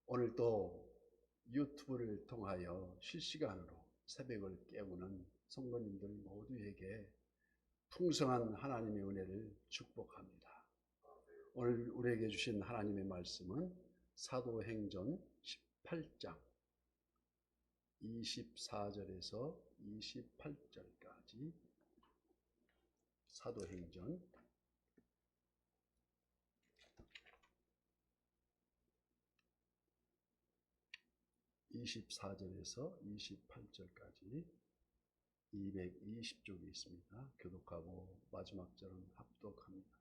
오늘도 유튜브를 통하여 실시간으로 새벽을 깨우는 성도님들 모두에게 풍성한 하나님의 은혜를 축복합니다. 오늘 우리에게 주신 하나님의 말씀은 사도행전 18장 24절에서 28절까지 사도행전 24절에서 28절까지 220쪽이 있습니다. 교독하고 마지막 절은 합독합니다.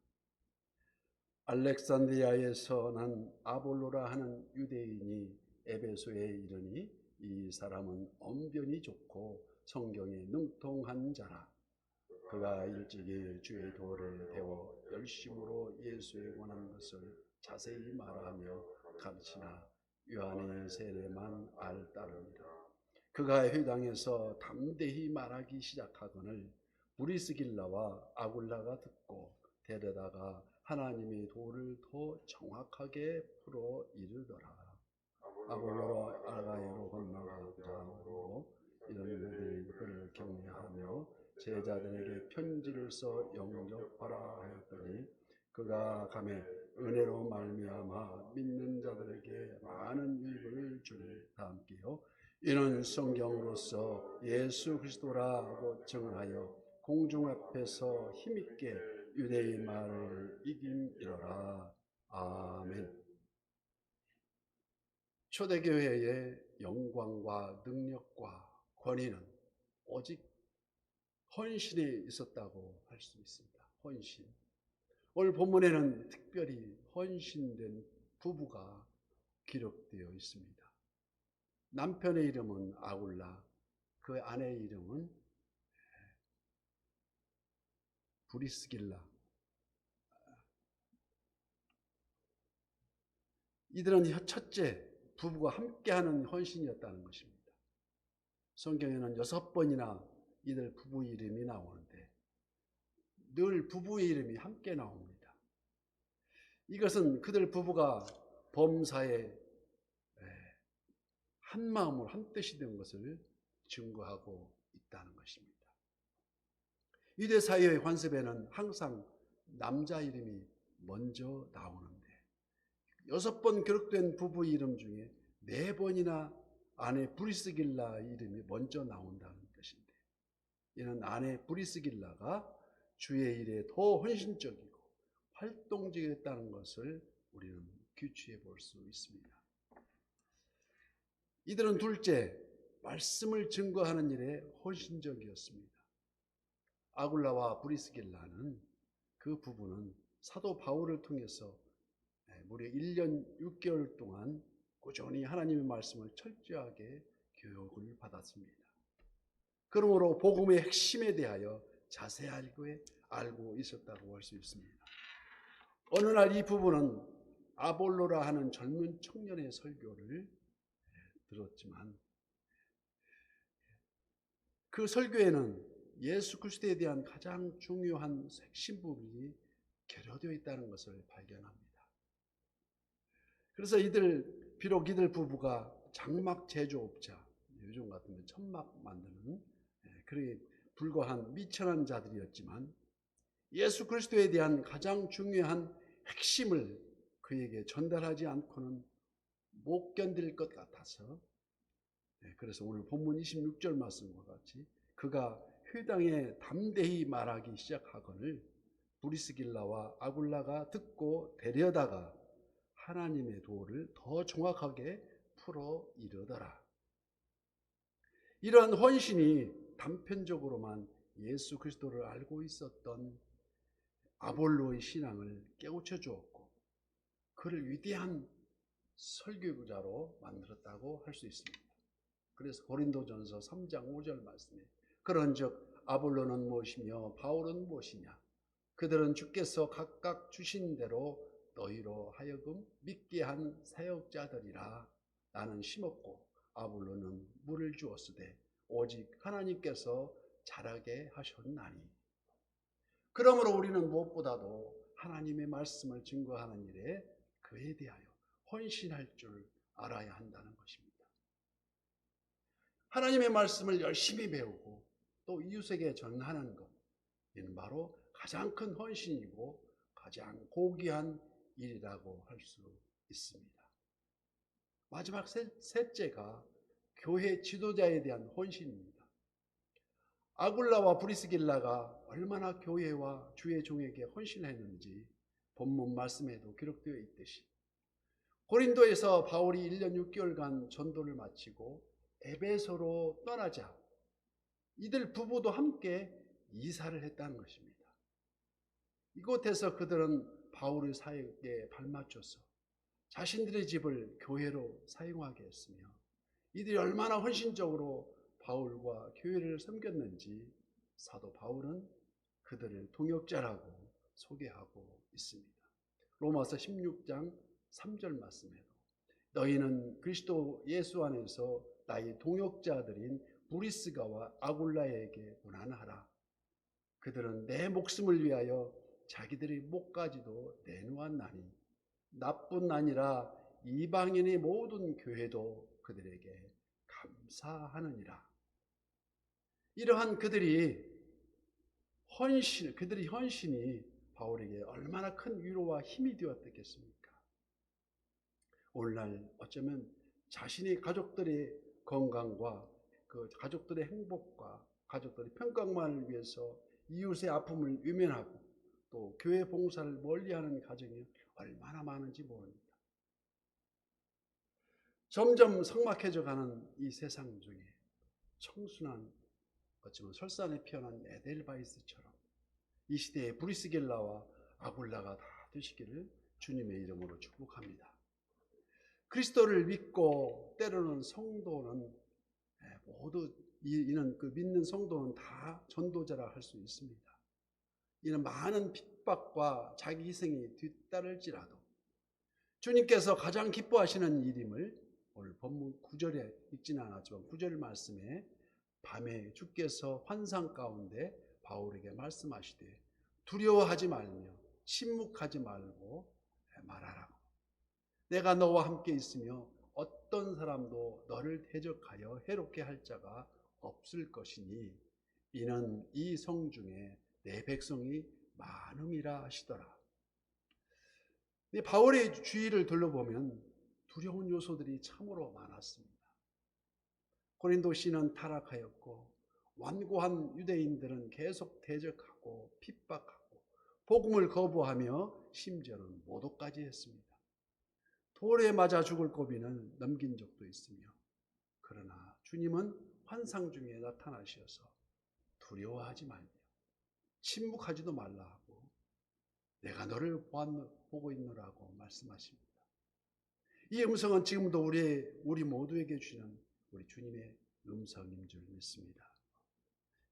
알렉산드리아에서 난 아볼로라 하는 유대인이 에베소에 이르니 이 사람은 언변이 좋고 성경에 능통한 자라. 그가 일찍이 주의 도를 배워 열심으로 예수에 관한 것을 자세히 말하며 가르치나 요한의 세례만 알따르니라. 그가 회당에서 담대히 말하기 시작하거늘 브리스길라와 아굴라가 듣고 데려다가 하나님의 도를 더 정확하게 풀어 이르더라. 아볼로로 아가야로 건너가고자 하므로 이런 이들이 그를 격려하며 제자들에게 편지를 써 영접하라 하였더니 그가 가매 은혜로 말미암아 믿는 자들에게 많은 유익을 주를 담기요 이는 성경으로서 예수 그리스도라고 증언하여 공중 앞에서 힘있게 유대의 말을 이김이로라. 아멘. 초대교회의 영광과 능력과 권위는 오직 헌신에 있었다고 할 수 있습니다. 헌신. 오늘 본문에는 특별히 헌신된 부부가 기록되어 있습니다. 남편의 이름은 아굴라, 그 아내의 이름은 브리스길라. 이들은 첫째 부부가 함께하는 헌신이었다는 것입니다. 성경에는 6번이나 이들 부부 이름이 나오는데 늘 부부의 이름이 함께 나옵니다. 이것은 그들 부부가 범사에 한 마음으로 한 뜻이 된 것을 증거하고 있다는 것입니다. 유대 사회의 관습에는 항상 남자 이름이 먼저 나오는데 6번 기록된 부부 이름 중에 4번이나 아내 브리스길라 이름이 먼저 나온다는 뜻인데 이는 아내 브리스길라가 주의 일에 더 헌신적이고 활동적이었다는 것을 우리는 규취해 볼 수 있습니다. 이들은 둘째, 말씀을 증거하는 일에 헌신적이었습니다. 아굴라와 브리스길라는 그 부부는 사도 바울을 통해서 무려 1년 6개월 동안 꾸준히 하나님의 말씀을 철저하게 교육을 받았습니다. 그러므로 복음의 핵심에 대하여 자세하게 알고 있었다고 할 수 있습니다. 어느 날 이 부부는 아볼로라 하는 젊은 청년의 설교를 들었지만 그 설교에는 예수 그리스도에 대한 가장 중요한 핵심 부분이 결여되어 있다는 것을 발견합니다. 그래서 비록 이들 부부가 장막 제조업자, 요즘 같으면 천막 만드는 그에 불과한 미천한 자들이었지만 예수 그리스도에 대한 가장 중요한 핵심을 그에게 전달하지 않고는 못 견딜 것 같아서 그래서 오늘 본문 26절 말씀과 같이 그가 회당에 담대히 말하기 시작하거늘 브리스길라와 아굴라가 듣고 데려다가 하나님의 도를 더 정확하게 풀어 이르더라. 이러한 헌신이 단편적으로만 예수 그리스도를 알고 있었던 아볼로의 신앙을 깨우쳐 주었고 그를 위대한 설교자로 만들었다고 할 수 있습니다. 그래서 고린도전서 3장 5절 말씀에 그런즉 아볼로는 무엇이며 바울은 무엇이냐 그들은 주께서 각각 주신 대로 너희로 하여금 믿게 한 사역자들이라. 나는 심었고 아볼로는 물을 주었으되 오직 하나님께서 자라게 하셨나니. 그러므로 우리는 무엇보다도 하나님의 말씀을 증거하는 일에 그에 대하여 헌신할 줄 알아야 한다는 것입니다. 하나님의 말씀을 열심히 배우고 또 이웃에게 전하는 것, 이는 바로 가장 큰 헌신이고 가장 고귀한 일이라고 할 수 있습니다. 마지막 셋째가 교회 지도자에 대한 헌신입니다. 아굴라와 브리스길라가 얼마나 교회와 주의 종에게 헌신했는지 본문 말씀에도 기록되어 있듯이 고린도에서 바울이 1년 6개월간 전도를 마치고 에베소로 떠나자 이들 부부도 함께 이사를 했다는 것입니다. 이곳에서 그들은 바울의 사역에 발맞춰서 자신들의 집을 교회로 사용하게 했으며 이들이 얼마나 헌신적으로 바울과 교회를 섬겼는지 사도 바울은 그들을 동역자라고 소개하고 있습니다. 로마서 16장 3절 말씀에도 너희는 그리스도 예수 안에서 나의 동역자들인 브리스가와 아굴라에게 고난하라. 그들은 내 목숨을 위하여 자기들의 목까지도 내놓았나니 나뿐 아니라 이방인의 모든 교회도 그들에게 감사하느니라. 이러한 그들의 헌신이 바울에게 얼마나 큰 위로와 힘이 되었겠습니까? 오늘날 어쩌면 자신의 가족들의 건강과 그 가족들의 행복과 가족들의 평강만을 위해서 이웃의 아픔을 외면하고 또 교회 봉사를 멀리하는 가정이 얼마나 많은지 모릅니다. 점점 삭막해져가는 이 세상 중에 청순한 어쩌면 설산에 피어난 에델바이스처럼 이 시대의 브리스길라와 아굴라가 다 되시기를 주님의 이름으로 축복합니다. 그리스도를 믿고 때로는 성도는 모두 이는 그 믿는 성도는 다 전도자라 할 수 있습니다. 이는 많은 핍박과 자기 희생이 뒤따를지라도 주님께서 가장 기뻐하시는 일임을 오늘 본문 9절에 읽지는 않았지만 9절 말씀에 밤에 주께서 환상 가운데 바울에게 말씀하시되 두려워하지 말며 침묵하지 말고 말하라고. 내가 너와 함께 있으며 어떤 사람도 너를 대적하여 해롭게 할 자가 없을 것이니 이는 이 성 중에 내 백성이 많음이라 하시더라. 바울의 주위를 둘러보면 두려운 요소들이 참으로 많았습니다. 고린도시는 타락하였고 완고한 유대인들은 계속 대적하고 핍박하고 복음을 거부하며 심지어는 모독까지 했습니다. 돌에 맞아 죽을 고비는 넘긴 적도 있으며 그러나 주님은 환상 중에 나타나셔서 두려워하지 말며 침묵하지도 말라 하고 내가 너를 보고 있노라고 말씀하십니다. 이 음성은 지금도 우리 모두에게 주시는 우리 주님의 음성인 줄 믿습니다.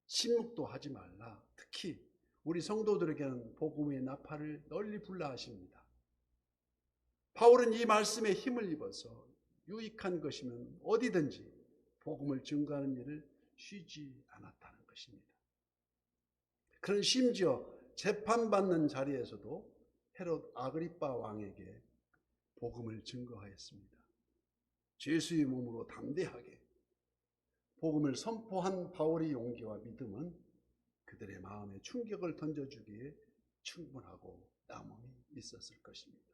침묵도 하지 말라. 특히 우리 성도들에게는 복음의 나팔을 널리 불라 하십니다. 바울은 이 말씀에 힘을 입어서 유익한 것이면 어디든지 복음을 증거하는 일을 쉬지 않았다는 것입니다. 그런 심지어 재판받는 자리에서도 헤롯 아그리빠 왕에게 복음을 증거하였습니다. 죄수의 몸으로 담대하게 복음을 선포한 바울의 용기와 믿음은 그들의 마음에 충격을 던져주기에 충분하고 남음이 있었을 것입니다.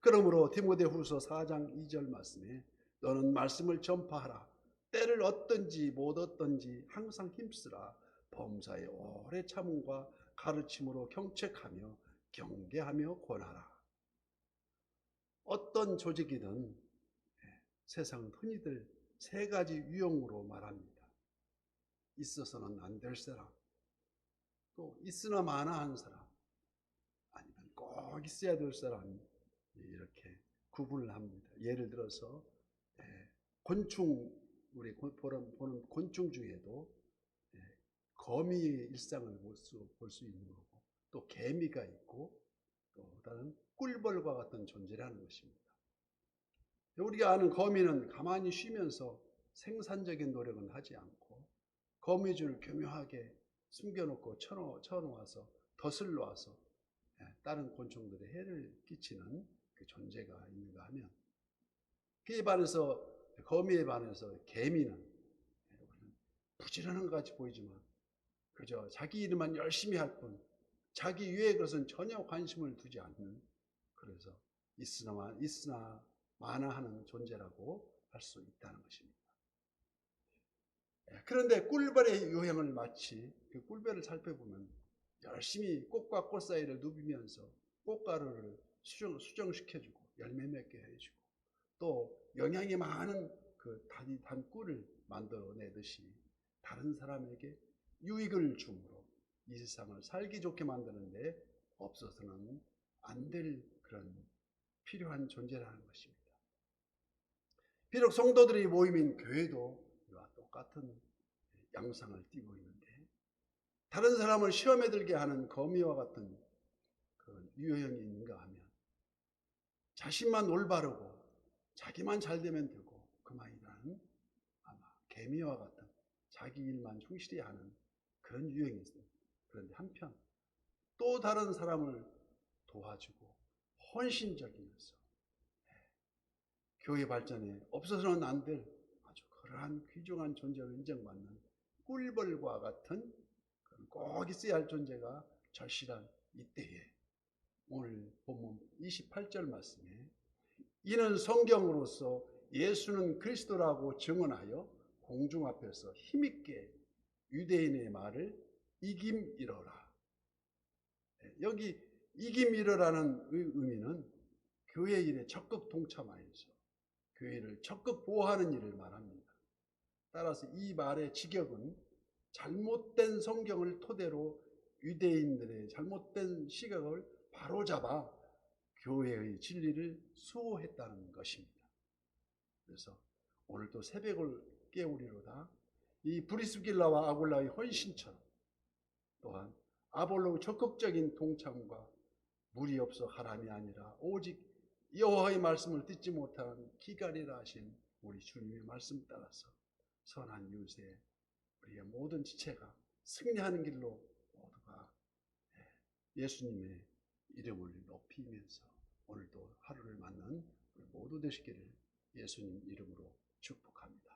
그러므로 디모데후서 4장 2절 말씀에 너는 말씀을 전파하라. 때를 얻든지 못 얻든지 항상 힘쓰라. 범사에 오래 참음과 가르침으로 경책하며 경계하며 권하라. 어떤 조직이든 세상은 흔히들 세 가지 유형으로 말합니다. 있어서는 안 될 사람, 또 있으나 마나 하는 사람, 아니면 꼭 있어야 될 사람, 이렇게 구분을 합니다. 예를 들어서 곤충, 우리 보는 곤충 중에도 거미의 일상을 볼 수 있는 거고 또 개미가 있고 또 다른 꿀벌과 같은 존재라는 것입니다. 우리가 아는 거미는 가만히 쉬면서 생산적인 노력은 하지 않고 거미줄을 교묘하게 숨겨놓고 쳐놓아서 덫을 놓아서 다른 곤충들의 해를 끼치는 그 존재가 있는가 하면 그에 반해서 거미에 반해서 개미는 부지런한 것 같이 보이지만 그저 자기 일만 열심히 할 뿐 자기 위의 것은 전혀 관심을 두지 않는, 그래서 있으나 마나하는 존재라고 할 수 있다는 것입니다. 그런데 꿀벌의 유형을 마치 그 꿀벌을 살펴보면 열심히 꽃과 꽃 사이를 누비면서 꽃가루를 수정시켜주고 열매 맺게 해주고 또 영양이 많은 그 단 꿀을 만들어내듯이 다른 사람에게 유익을 줌으로 이 세상을 살기 좋게 만드는데 없어서는 안 될 그런 필요한 존재라는 것입니다. 비록 성도들이 모임인 교회도 이와 똑같은 양상을 띠고 있는데 다른 사람을 시험에 들게 하는 거미와 같은 그런 유형이 있는가 하면 자신만 올바르고 자기만 잘 되면 되고 그만이라는 아마 개미와 같은 자기 일만 충실히 하는 그런 유형이 있습니다. 그런데 한편 또 다른 사람을 도와주고 헌신적이면서 교회 발전에 없어서는 안 될 아주 그러한 귀중한 존재로 인정받는 꿀벌과 같은 꼭 있어야 할 존재가 절실한 이때에 오늘 본문 28절 말씀에 이는 성경으로서 예수는 그리스도라고 증언하여 공중 앞에서 힘있게 유대인의 말을 이김이러라. 여기 이김이러라는 의미는 교회 일에 적극 동참하여서 교회를 적극 보호하는 일을 말합니다. 따라서 이 말의 직역은 잘못된 성경을 토대로 유대인들의 잘못된 시각을 바로잡아 교회의 진리를 수호했다는 것입니다. 그래서 오늘도 새벽을 깨우리로다 이 브리스길라와 아굴라의 헌신처럼 또한 아볼로의 적극적인 동참과 무리 없어 하람이 아니라 오직 여호와의 말씀을 듣지 못한 기갈이라 하신 우리 주님의 말씀 따라서 선한 유세 우리의 모든 지체가 승리하는 길로 모두가 예수님의 이름을 높이면서 오늘도 하루를 맞는 모두 되시기를 예수님 이름으로 축복합니다.